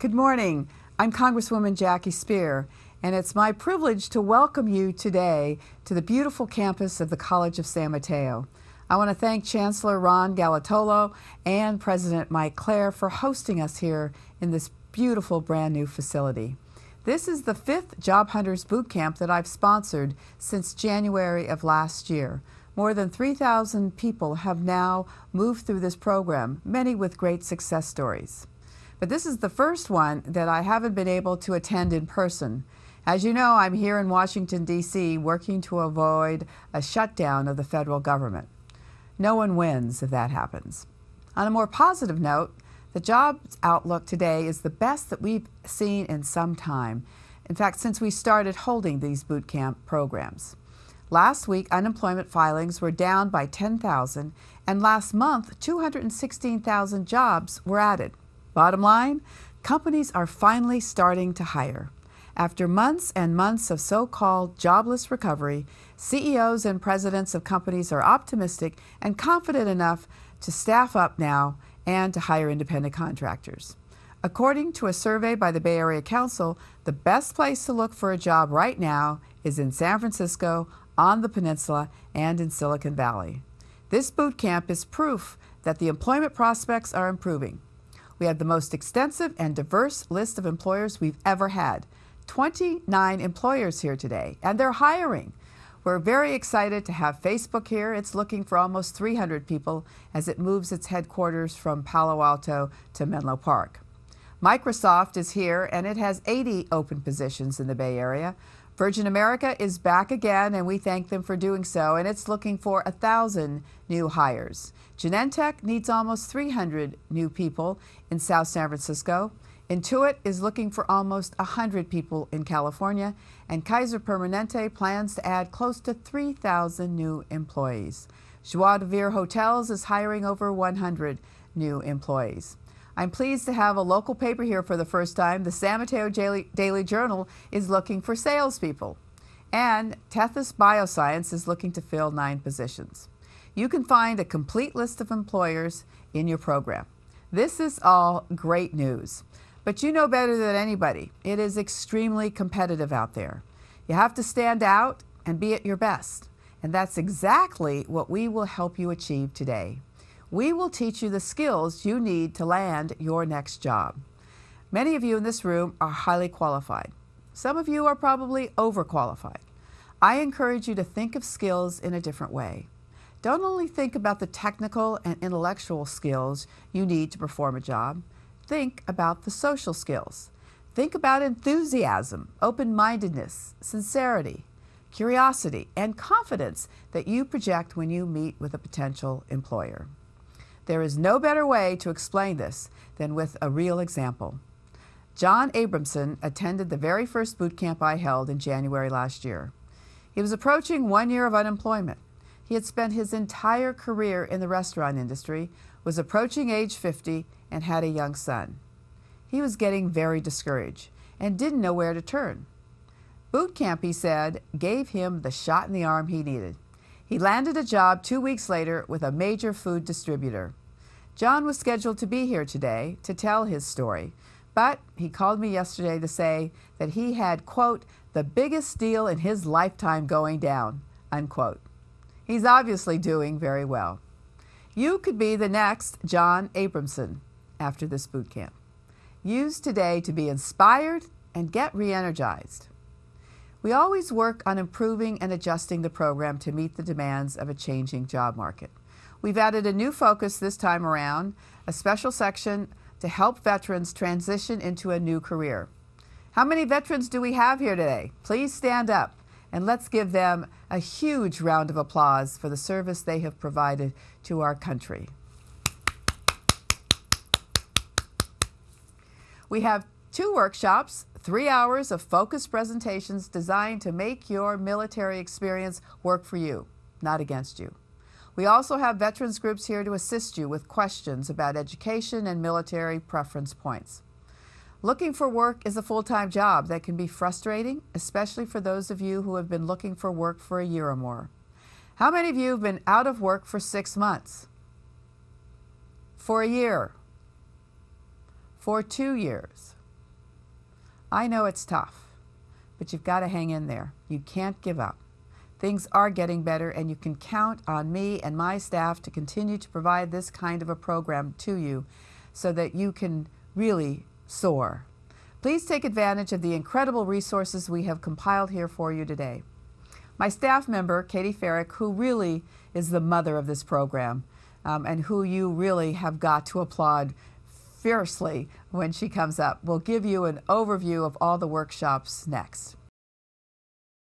Good morning. I'm Congresswoman Jackie Speier, and it's my privilege to welcome you today to the beautiful campus of the College of San Mateo. I want to thank Chancellor Ron Galatolo and President Mike Clare for hosting us here in this beautiful brand new facility. This is the 5th Job Hunters Boot Camp that I've sponsored since January of last year. More than 3,000 people have now moved through this program, many with great success stories. But this is the first one that I haven't been able to attend in person. As you know, I'm here in Washington, D.C., working to avoid a shutdown of the federal government. No one wins if that happens. On a more positive note, the jobs outlook today is the best that we've seen in some time. In fact, since we started holding these boot camp programs. Last week, unemployment filings were down by 10,000, and last month, 216,000 jobs were added. Bottom line, companies are finally starting to hire. After months and months of so-called jobless recovery, CEOs and presidents of companies are optimistic and confident enough to staff up now and to hire independent contractors. According to a survey by the Bay Area Council, the best place to look for a job right now is in San Francisco, on the peninsula, and in Silicon Valley. This boot camp is proof that the employment prospects are improving. We have the most extensive and diverse list of employers we've ever had. 29 employers here today, and they're hiring. We're very excited to have Facebook here. It's looking for almost 300 people as it moves its headquarters from Palo Alto to Menlo Park. Microsoft is here, and it has 80 open positions in the Bay Area. Virgin America is back again, and we thank them for doing so, and it's looking for 1,000 new hires. Genentech needs almost 300 new people in South San Francisco. Intuit is looking for almost 100 people in California, and Kaiser Permanente plans to add close to 3,000 new employees. Joie de Vivre Hotels is hiring over 100 new employees. I'm pleased to have a local paper here for the first time. The San Mateo Daily Journal is looking for salespeople. And Tethys Bioscience is looking to fill 9 positions. You can find a complete list of employers in your program. This is all great news. But you know better than anybody, it is extremely competitive out there. You have to stand out and be at your best. And that's exactly what we will help you achieve today. We will teach you the skills you need to land your next job. Many of you in this room are highly qualified. Some of you are probably overqualified. I encourage you to think of skills in a different way. Don't only think about the technical and intellectual skills you need to perform a job. Think about the social skills. Think about enthusiasm, open-mindedness, sincerity, curiosity, and confidence that you project when you meet with a potential employer. There is no better way to explain this than with a real example. John Abramson attended the very first boot camp I held in January last year. He was approaching 1 year of unemployment. He had spent his entire career in the restaurant industry, was approaching age 50, and had a young son. He was getting very discouraged and didn't know where to turn. Boot camp, he said, gave him the shot in the arm he needed. He landed a job 2 weeks later with a major food distributor. John was scheduled to be here today to tell his story, but he called me yesterday to say that he had, quote, the biggest deal in his lifetime going down, unquote. He's obviously doing very well. You could be the next John Abramson after this boot camp. Use today to be inspired and get re-energized. We always work on improving and adjusting the program to meet the demands of a changing job market. We've added a new focus this time around, a special section to help veterans transition into a new career. How many veterans do we have here today? Please stand up and let's give them a huge round of applause for the service they have provided to our country. We have 2 workshops, 3 hours of focused presentations designed to make your military experience work for you, not against you. We also have veterans groups here to assist you with questions about education and military preference points. Looking for work is a full-time job that can be frustrating, especially for those of you who have been looking for work for a year or more. How many of you have been out of work for 6 months? For a year? For 2 years? I know it's tough, but you've got to hang in there. You can't give up. Things are getting better, and you can count on me and my staff to continue to provide this kind of a program to you so that you can really soar. Please take advantage of the incredible resources we have compiled here for you today. My staff member, Katie Farrick, who really is the mother of this program, and who you really have got to applaud fiercely when she comes up, will give you an overview of all the workshops next.